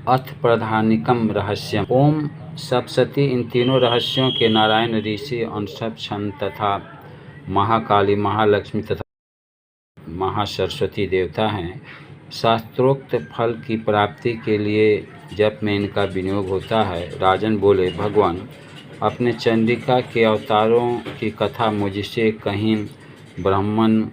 अथ प्रधानिकम रहस्यम। ओम सप्तशती इन तीनों रहस्यों के नारायण ऋषि अनशप छंद तथा महाकाली, महालक्ष्मी तथा महासरस्वती देवता हैं। शास्त्रोक्त फल की प्राप्ति के लिए जप में इनका विनियोग होता है। राजन बोले, भगवान अपने चंडिका के अवतारों की कथा मुझसे कहीं ब्राह्मण।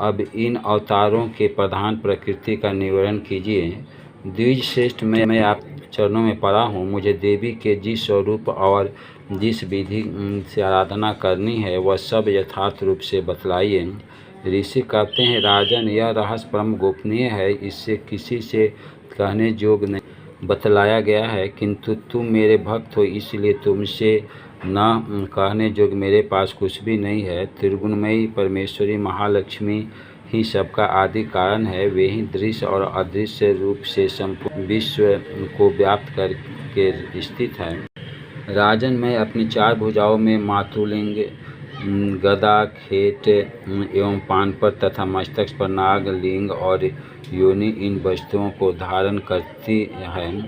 अब इन अवतारों के प्रधान प्रकृति का निवारण कीजिए। द्विज श्रेष्ठ, मैं आप चरणों में पड़ा हूँ। मुझे देवी के जिस स्वरूप और जिस विधि से आराधना करनी है वह सब यथार्थ रूप से बतलाइए। ऋषि कहते हैं, राजन यह रहस्य परम गोपनीय है, इससे किसी से कहने योग्य नहीं बतलाया गया है, किंतु तुम मेरे भक्त हो इसलिए तुमसे न कहने योग्य मेरे पास कुछ भी नहीं है। त्रिगुणमयी परमेश्वरी महालक्ष्मी ही सबका आदि कारण है। वे ही दृश्य और अदृश्य रूप से संपूर्ण विश्व को व्याप्त करके स्थित है। राजन, मैं अपनी चार भुजाओं में मातृलिंग, गदा, खेट एवं पानपट तथा मस्तक पर नाग, लिंग और योनि इन वस्तुओं को धारण करती है।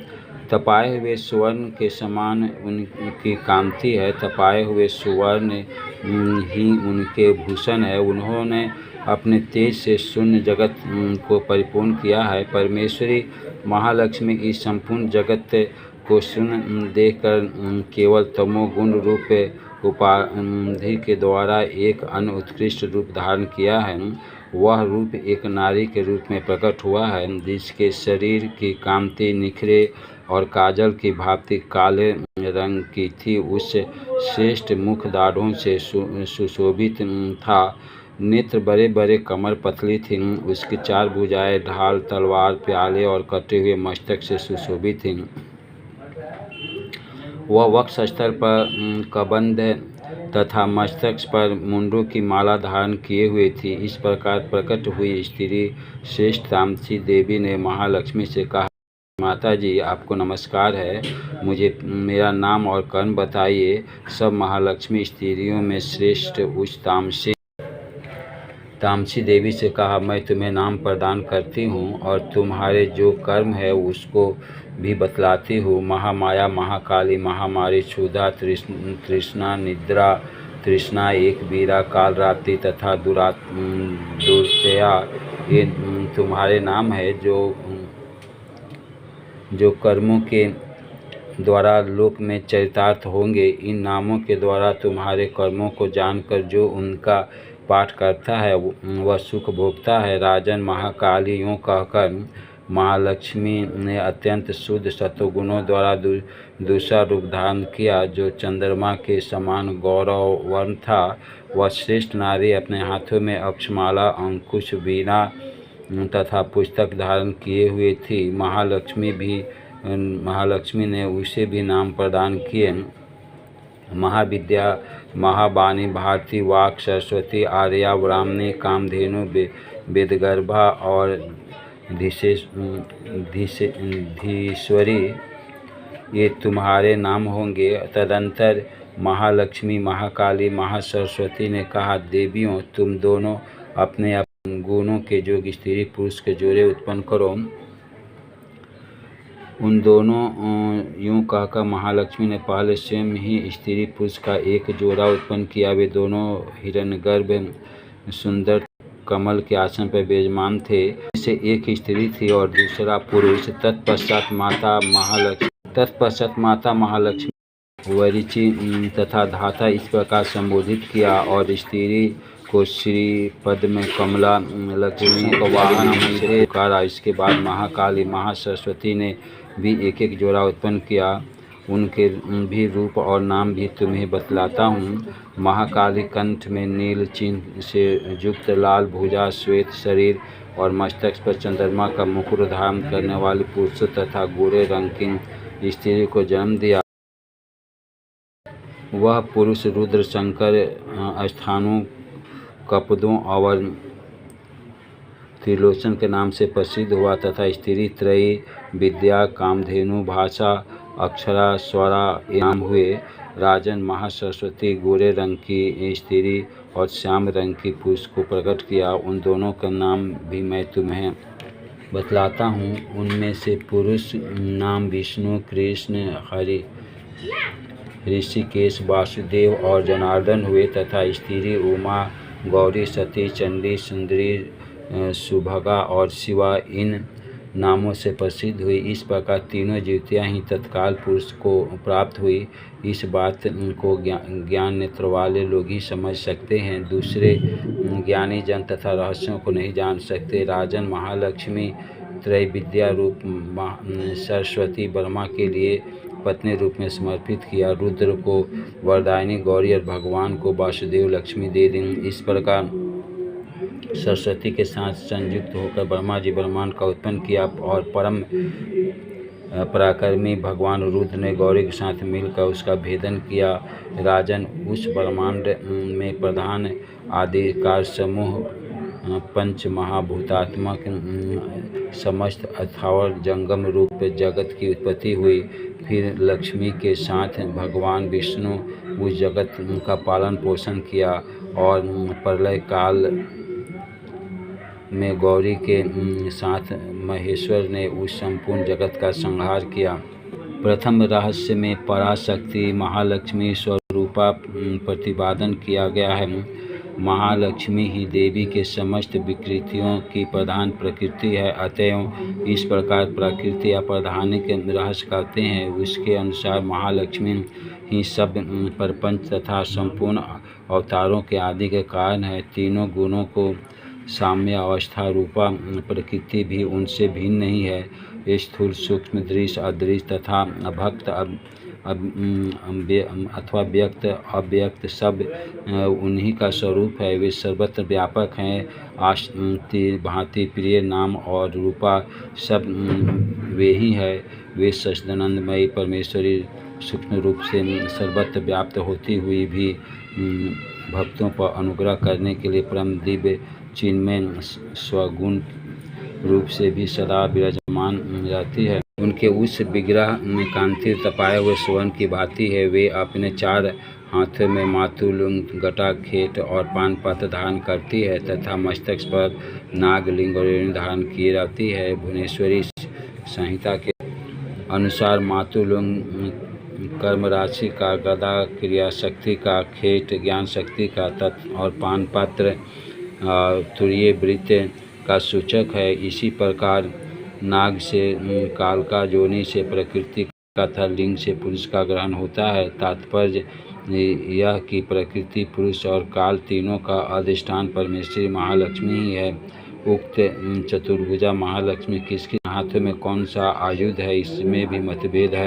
तपाए हुए स्वर्ण के समान उनकी कांति है। तपाए हुए सुवर्ण ही उनके भूषण है। उन्होंने अपने तेज से शून्य जगत को परिपूर्ण किया है। परमेश्वरी महालक्ष्मी इस संपूर्ण जगत को शून्य देखकर केवल तमोगुण रूप उपाधि के द्वारा एक अन्य उत्कृष्ट रूप धारण किया है। वह रूप एक नारी के रूप में प्रकट हुआ है, जिसके शरीर की कांति निखरे और काजल की भांति काले रंग की थी। उस श्रेष्ठ मुख दाढ़ों से सुशोभित था। नेत्र बड़े बड़े, कमर पतली थी। उसकी चार भुजाएं ढाल, तलवार, प्याले और कटे हुए मस्तक से सुशोभित थीं। वह वक्षस्थल पर कबंध तथा मस्तक पर मुंडों की माला धारण किए हुए थी। इस प्रकार प्रकट हुई स्त्री श्रेष्ठ तामसी देवी ने महालक्ष्मी से कहा, माता जी आपको नमस्कार है, मुझे मेरा नाम और कर्म बताइए। सब महालक्ष्मी स्त्रियों में श्रेष्ठ उस तामसी देवी से कहा, मैं तुम्हें नाम प्रदान करती हूँ और तुम्हारे जो कर्म है उसको भी बतलाती हूँ। महामाया, महाकाली, महामारी, क्षुधा, तृष्णा, निद्रा, तृष्णा, एक वीरा, कालरात्रि तथा दुर्तया, ये तुम्हारे नाम है। जो कर्मों के द्वारा लोक में चरितार्थ होंगे। इन नामों के द्वारा तुम्हारे कर्मों को जानकर जो उनका पाठ करता है वह सुख भोगता है। राजन, महाकाली यूँ कहकर महालक्ष्मी ने अत्यंत शुद्ध सत्वगुणों द्वारा दूसरा रूप धारण किया, जो चंद्रमा के समान गौरव वर्ण था। वह श्रेष्ठ नारी अपने हाथों में अक्षमाला, अंकुश, वीणा तथा पुस्तक धारण किए हुए थी। महालक्ष्मी ने उसे भी नाम प्रदान किए, महाविद्या, महावाणी, भारती, वाक, सरस्वती, आर्या, ब्राह्मणी, कामधेनु, वेदगर्भा और धीश्वरी, ये तुम्हारे नाम होंगे। तदंतर महालक्ष्मी, महाकाली, महासरस्वती ने कहा, देवियों तुम दोनों अपने अपने गुणों के जोग स्त्री पुरुष के जोड़े उत्पन्न करो। उन दोनों यूँ कहकर महालक्ष्मी ने पहले स्वयं ही स्त्री पुरुष का एक जोड़ा उत्पन्न किया। वे दोनों हिरण्यगर्भ सुंदर कमल के आसन पर विराजमान थे। इससे एक स्त्री थी और दूसरा पुरुष। तत्पश्चात माता महालक्ष्मी वरिचि तथा धाता इस प्रकार संबोधित किया और स्त्री को श्री पद्म कमला लक्ष्मी को वाहन से पुकारा। इसके बाद महाकाली, महासरस्वती ने भी एक एक जोड़ा उत्पन्न किया। उनके भी रूप और नाम भी तुम्हें बतलाता हूँ। महाकाली कंठ में नील चिन्ह से युक्त लाल भुजा, श्वेत शरीर और मस्तक पर चंद्रमा का मुकुट धारण करने वाली पुरुष तथा गोरे रंग की स्त्री को जन्म दिया। वह पुरुष रुद्र, शंकर, स्थानों, कपदों और त्रिलोचन के नाम से प्रसिद्ध हुआ तथा स्त्री त्रयी, विद्या, कामधेनु, भाषा, अक्षरा, स्वरा नाम हुए। राजन, महासरस्वती गोरे रंग की स्त्री और श्याम रंग की पुरुष को प्रकट किया। उन दोनों का नाम भी मैं तुम्हें बतलाता हूँ। उनमें से पुरुष नाम विष्णु, कृष्ण, हरि, ऋषिकेश, वासुदेव और जनार्दन हुए तथा स्त्री उमा, गौरी, सती, चंडी, सुंदरी, सुभगा और शिवा इन नामों से प्रसिद्ध हुई। इस प्रकार तीनों ज्योतियाँ ही तत्काल पुरुष को प्राप्त हुई। इस बात को ज्ञान नेत्र वाले लोग ही समझ सकते हैं, दूसरे ज्ञानी जन तथा रहस्यों को नहीं जान सकते। राजन, महालक्ष्मी त्रैविद्या रूप सरस्वती ब्रह्मा के लिए पत्नी रूप में समर्पित किया, रुद्र को वरदायिनी गौरी और भगवान को वासुदेव लक्ष्मी दे दी। इस प्रकार सरस्वती के साथ संयुक्त होकर ब्रह्मा जी ब्रह्मांड का उत्पन्न किया और परम पराक्रमी भगवान रुद्र ने गौरी के साथ मिलकर उसका भेदन किया। राजन, उस ब्रह्मांड में प्रधान आदिकार समूह पंच महाभूतात्मक समस्त अथावर जंगम रूप जगत की उत्पत्ति हुई। फिर लक्ष्मी के साथ भगवान विष्णु उस जगत का पालन पोषण किया और प्रलय काल में गौरी के साथ महेश्वर ने उस संपूर्ण जगत का संहार किया। प्रथम रहस्य में पराशक्ति महालक्ष्मी स्वरूपा प्रतिपादन किया गया है। महालक्ष्मी ही देवी के समस्त विकृतियों की प्रधान प्रकृति है, अतएव इस प्रकार प्रकृति या प्रधानिक रहस्य कहते हैं। उसके अनुसार महालक्ष्मी ही सब प्रपंच तथा संपूर्ण अवतारों के आदि के कारण है। तीनों गुणों को साम्य अवस्था रूपा प्रकृति भी उनसे भिन्न नहीं है। स्थूल, सूक्ष्म, दृश्य, अदृश्य तथा अभक्त अथवा व्यक्त अव्यक्त सब उन्हीं का स्वरूप है। वे सर्वत्र व्यापक हैं। भांति प्रिय, नाम और रूपा सब वे ही है। वे सच्चिदानंदमयी परमेश्वरी सूक्ष्म रूप से सर्वत्र व्याप्त होती हुई भी भक्तों पर अनुग्रह करने के लिए परम दिव्य चिन्मय स्वगुण रूप से भी सदा विराजमान रहती है। उनके उस विग्रह में कांति तपाए हुए स्वर्ण की भांति है। वे अपने चार हाथों में मातुल, गटा, खेट और पान पत्र धारण करती है तथा मस्तक पर नाग, लिंग और योनि धारण किए रहती है। भुवनेश्वरी संहिता के अनुसार मातुल कर्म राशि का, गदा क्रिया शक्ति का, खेट ज्ञान शक्ति का और पान पत्र तुरीय वृत्त का सूचक है। इसी प्रकार नाग से काल का, योनि से प्रकृति का तथा लिंग से पुरुष का ग्रहण होता है। तात्पर्य यह कि प्रकृति, पुरुष और काल तीनों का अधिष्ठान परमेश्वरी महालक्ष्मी ही है। उक्त चतुर्भुजा महालक्ष्मी किसके हाथों में कौन सा आयुध है, इसमें भी मतभेद है।